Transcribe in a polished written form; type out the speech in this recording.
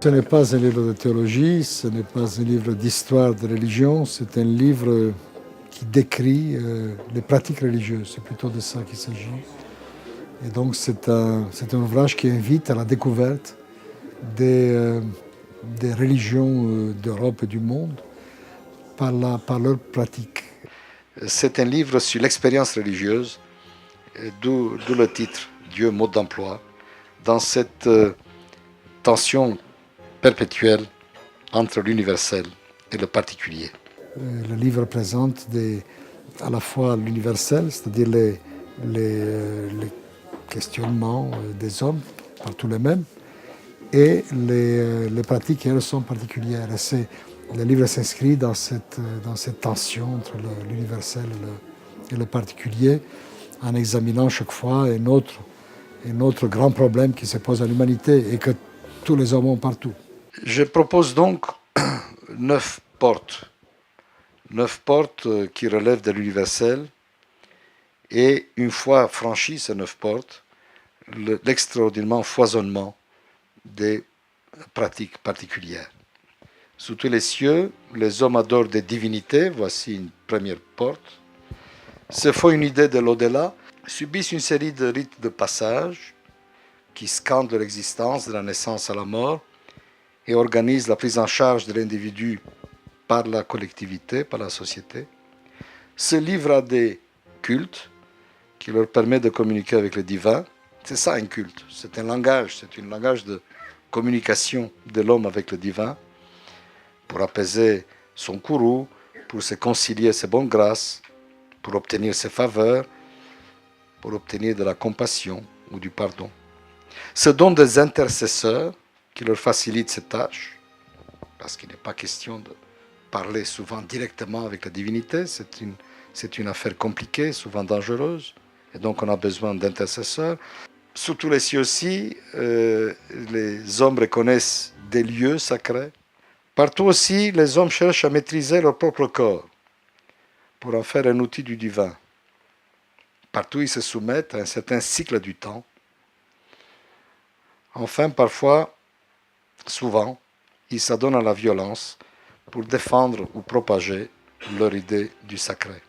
Ce n'est pas un livre de théologie, ce n'est pas un livre d'histoire de religion, c'est un livre qui décrit les pratiques religieuses, c'est plutôt de ça qu'il s'agit. Et donc c'est un ouvrage qui invite à la découverte des religions d'Europe et du monde par leurs pratiques. C'est un livre sur l'expérience religieuse, d'où le titre, Dieu, mode d'emploi, dans cette tension perpétuelle entre l'universel et le particulier. Le livre présente à la fois l'universel, c'est-à-dire les questionnements des hommes, partout les mêmes, et les pratiques qui, elles, sont particulières. Et le livre s'inscrit dans cette tension entre l'universel et le particulier, en examinant chaque fois un autre grand problème qui se pose à l'humanité et que tous les hommes ont partout. Je propose donc 9 portes qui relèvent de l'universel, et une fois franchies ces 9 portes, l'extraordinaire foisonnement des pratiques particulières. Sous tous les cieux, les hommes adorent des divinités, voici une première porte, se font une idée de l'au-delà, subissent une série de rites de passage qui scandent de l'existence, de la naissance à la mort, et organisent la prise en charge de l'individu par la collectivité, par la société, se livrent à des cultes qui leur permettent de communiquer avec le divin. C'est ça un culte, c'est un langage de communication de l'homme avec le divin, pour apaiser son courroux, pour se concilier ses bonnes grâces, pour obtenir ses faveurs, pour obtenir de la compassion ou du pardon. Se donnent des intercesseurs qui leur facilitent ces tâches, parce qu'il n'est pas question de parler souvent directement avec la divinité, c'est une affaire compliquée, souvent dangereuse, et donc on a besoin d'intercesseurs. Sous tous les cieux aussi, les hommes reconnaissent des lieux sacrés. Partout aussi, les hommes cherchent à maîtriser leur propre corps pour en faire un outil du divin. Partout, ils se soumettent à un certain cycle du temps. Enfin, parfois, souvent, ils s'adonnent à la violence pour défendre ou propager leur idée du sacré.